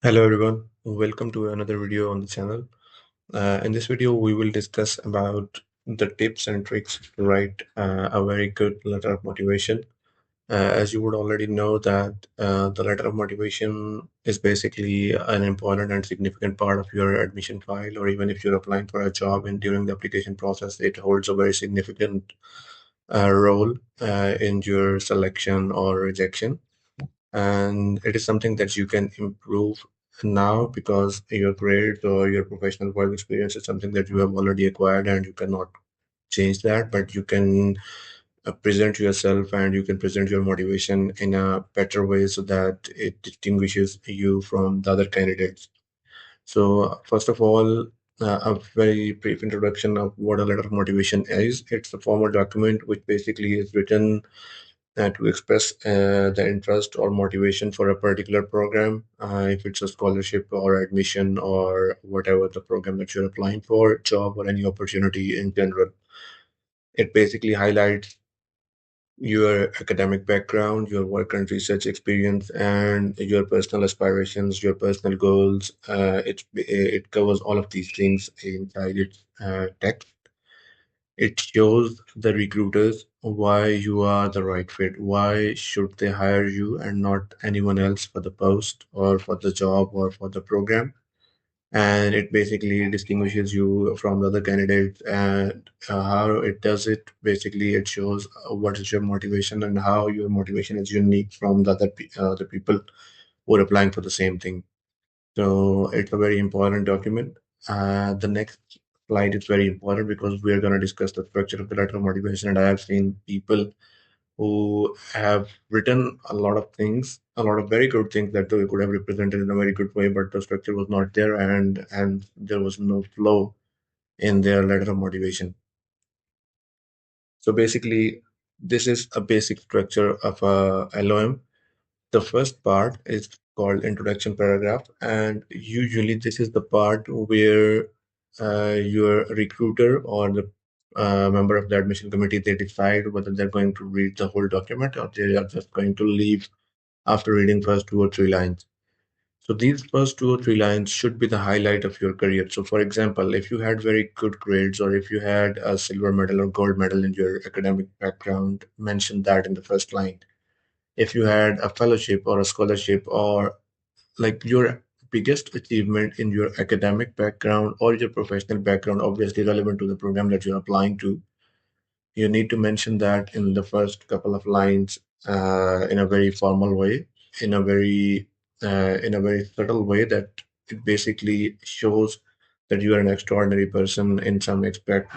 Hello everyone, welcome to another video on the channel. In this video, we will discuss about the tips and tricks to write a very good letter of motivation. As you would already know that the letter of motivation is basically an important and significant part of your admission file, or even if you're applying for a job and during the application process, it holds a very significant role in your selection or rejection, and it is something that you can improve now because your grades or your professional work experience is something that you have already acquired and you cannot change that, but you can present yourself and you can present your motivation in a better way so that it distinguishes you from the other candidates. So first of all, a very brief introduction of what a letter of motivation is. It's a formal document which basically is written to express the interest or motivation for a particular program, if it's a scholarship or admission or whatever the program that you're applying for, job or any opportunity in general. It basically highlights your academic background, your work and research experience, and your personal aspirations, your personal goals. It covers all of these things inside its text. It shows the recruiters why you are the right fit. Why should they hire you and not anyone else for the post or for the job or for the program? And it basically distinguishes you from the other candidates. And how it does it, basically, it shows what is your motivation and how your motivation is unique from the people who are applying for the same thing. So it's a very important document. The next slide is very important because we are going to discuss the structure of the letter of motivation. And I have seen people who have written a lot of things, a lot of very good things that they could have represented in a very good way, but the structure was not there, and there was no flow in their letter of motivation. So basically, this is a basic structure of a LOM. The first part is called introduction paragraph, and usually this is the part where your recruiter or the member of the admission committee, they decide whether they're going to read the whole document or they are just going to leave after reading first two or three lines. So these first two or three lines should be the highlight of your career. So for example, if you had very good grades or if you had a silver medal or gold medal in your academic background, mention that in the first line. If you had a fellowship or a scholarship or like your biggest achievement in your academic background or your professional background, obviously relevant to the program that you're applying to, you need to mention that in the first couple of lines, in a very formal way, in a very subtle way, that it basically shows that you are an extraordinary person in some aspect,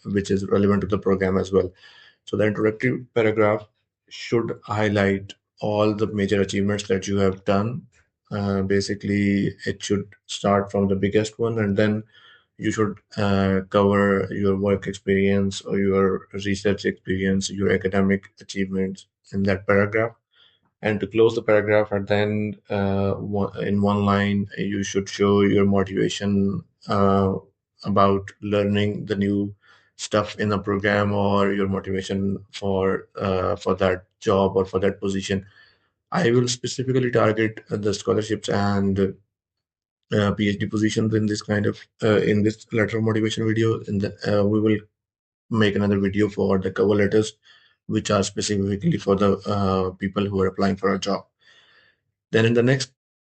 which is relevant to the program as well. So the introductory paragraph should highlight all the major achievements that you have done. Basically, it should start from the biggest one, and then you should cover your work experience or your research experience, your academic achievements in that paragraph. And to close the paragraph, and then in one line, you should show your motivation about learning the new stuff in a program or your motivation for that job or for that position. I will specifically target the scholarships and PhD positions in this kind of in this letter of motivation video. And we will make another video for the cover letters, which are specifically for the people who are applying for a job. Then in the next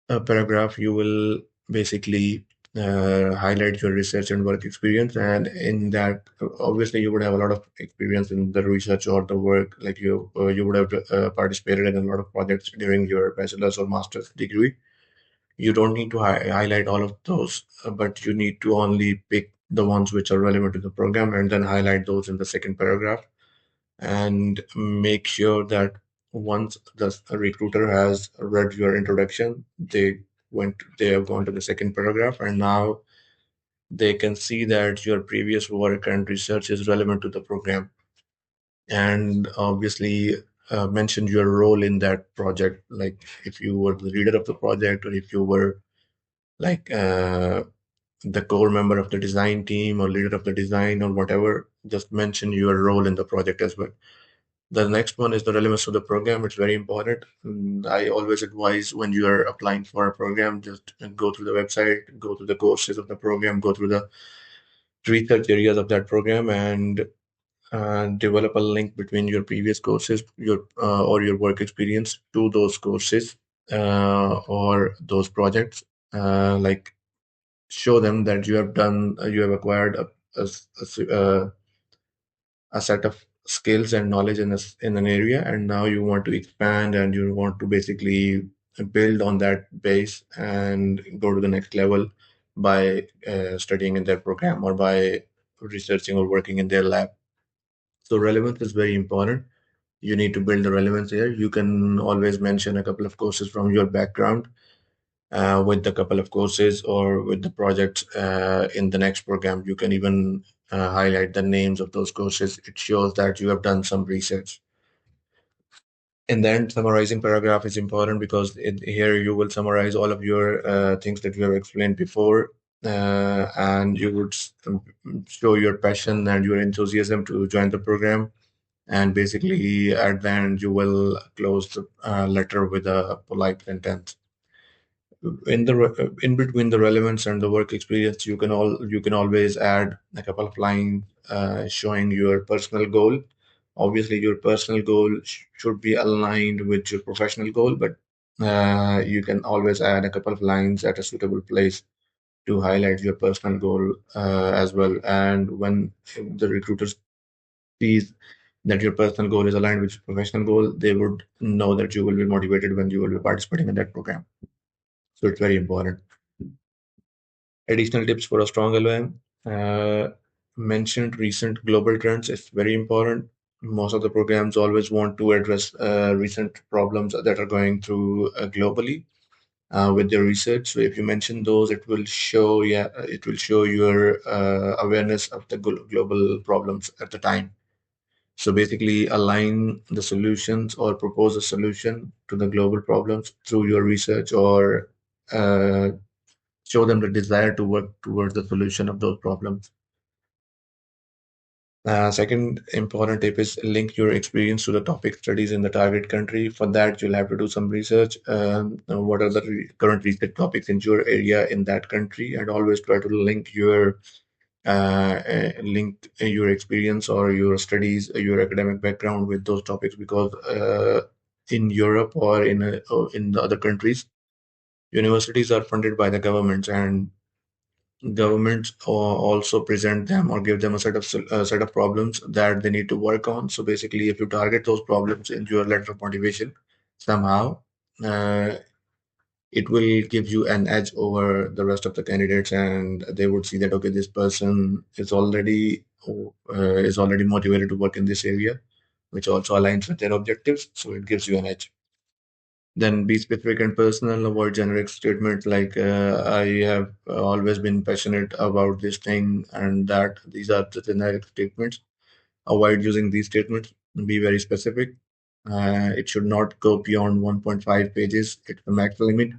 paragraph, you will basically highlight your research and work experience. And in that, obviously, you would have a lot of experience in the research or the work. Like you would have participated in a lot of projects during your bachelor's or master's degree. You don't need to highlight all of those, but you need to only pick the ones which are relevant to the program and then highlight those in the second paragraph, and make sure that once the recruiter has read your introduction, they have gone to the second paragraph, and now they can see that your previous work and research is relevant to the program, and obviously mention your role in that project, like if you were the leader of the project or if you were like the core member of the design team or leader of the design or whatever. Just mention your role in the project as well. The next one is the relevance of the program. It's very important. I always advise when you are applying for a program, just go through the website, go through the courses of the program, go through the research areas of that program, and develop a link between your previous courses, your or your work experience to those courses or those projects. Like show them that you have done, you have acquired a set of skills and knowledge in an area, and now you want to expand and you want to basically build on that base and go to the next level by studying in their program or by researching or working in their lab. So relevance is very important. You need to build the relevance here. You can always mention a couple of courses from your background with the couple of courses or with the projects in the next program. You can even highlight the names of those courses. It shows that you have done some research. And then summarizing paragraph is important because here you will summarize all of your things that you have explained before, and you would show your passion and your enthusiasm to join the program. And basically, at the end, you will close the letter with a polite sentence. In between the relevance and the work experience, you can always add a couple of lines showing your personal goal. Obviously your personal goal should be aligned with your professional goal, but you can always add a couple of lines at a suitable place to highlight your personal goal as well. And when the recruiters sees that your personal goal is aligned with your professional goal, they would know that you will be motivated when you will be participating in that program. So it's very important. Additional tips for a strong LOM. Mentioned recent global trends is very important. Most of the programs always want to address recent problems that are going through globally with their research. So if you mention those, it will show your awareness of the global problems at the time. So basically, align the solutions or propose a solution to the global problems through your research or uh, show them the desire to work towards the solution of those problems. Second important tip is link your experience to the topic studies in the target country. For that, you'll have to do some research. What are the current research topics in your area in that country, and always try to link your experience or your studies, your academic background with those topics, because in Europe or in the other countries, universities are funded by the governments, and governments also present them or give them a set of problems that they need to work on. So basically, if you target those problems in your letter of motivation somehow, uh, it will give you an edge over the rest of the candidates, and they would see that okay, this person is already motivated to work in this area, which also aligns with their objectives. So it gives you an edge. Then be specific and personal. Avoid generic statements like "I have always been passionate about this thing," and that these are the generic statements. Avoid using these statements. Be very specific. It should not go beyond 1.5 pages. It's the max limit.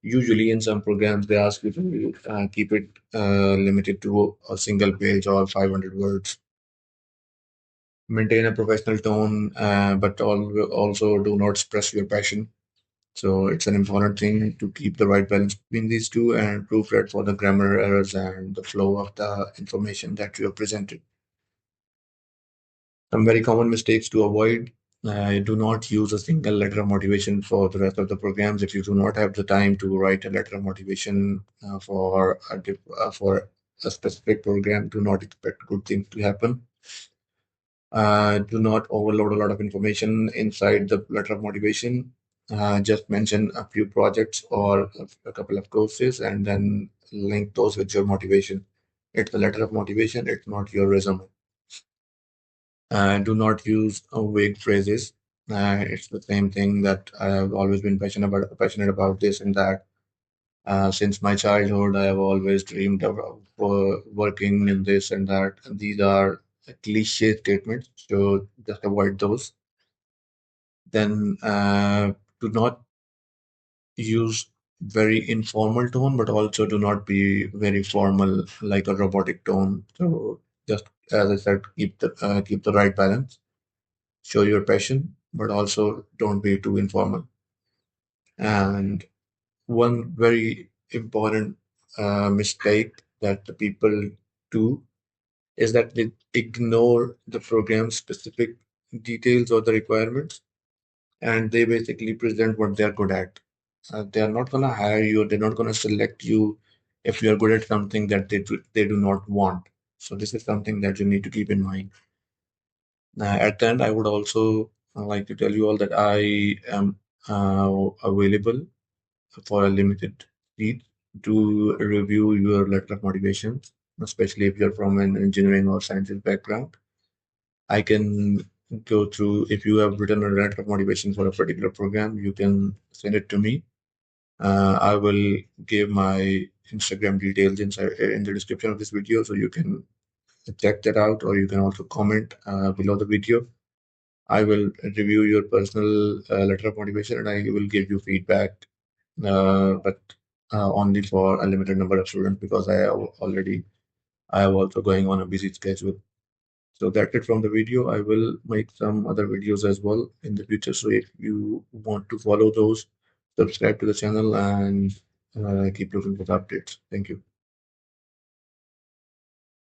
Usually, in some programs, they ask you to keep it limited to a single page or 500 words. Maintain a professional tone, but also do not stress your passion. So it's an important thing to keep the right balance between these two and proofread for the grammar errors and the flow of the information that you have presented. Some very common mistakes to avoid. Do not use a single letter of motivation for the rest of the programs. If you do not have the time to write a letter of motivation for a specific program, do not expect good things to happen. Do not overload a lot of information inside the letter of motivation. Just mention a few projects or a couple of courses and then link those with your motivation. It's a letter of motivation, it's not your resume. Do not use vague phrases. It's the same thing that I have always been passionate about this and that. Since my childhood, I have always dreamed of working in this and that. These are cliche statements, so just avoid those. Then do not use very informal tone, but also do not be very formal like a robotic tone. So just as I said, keep the right balance. show your passion, but also don't be too informal. And one very important mistake that the people do is that they ignore the program specific details or the requirements, and they basically present what they're good at. They are not going to hire you, they're not going to select you if you're good at something that they do not want. So this is something that you need to keep in mind. At the end, I would also like to tell you all that I am available for a limited seat to review your letter of motivation, especially if you're from an engineering or sciences background. I can go through, if you have written a letter of motivation for a particular program, you can send it to me. I will give my Instagram details inside in the description of this video, so you can check that out, or you can also comment below the video. I will review your personal letter of motivation, and I will give you feedback, but only for a limited number of students, because I have also going on a busy schedule. So that's it from the video. I will make some other videos as well in the future. So if you want to follow those, subscribe to the channel and keep looking for the updates. Thank you.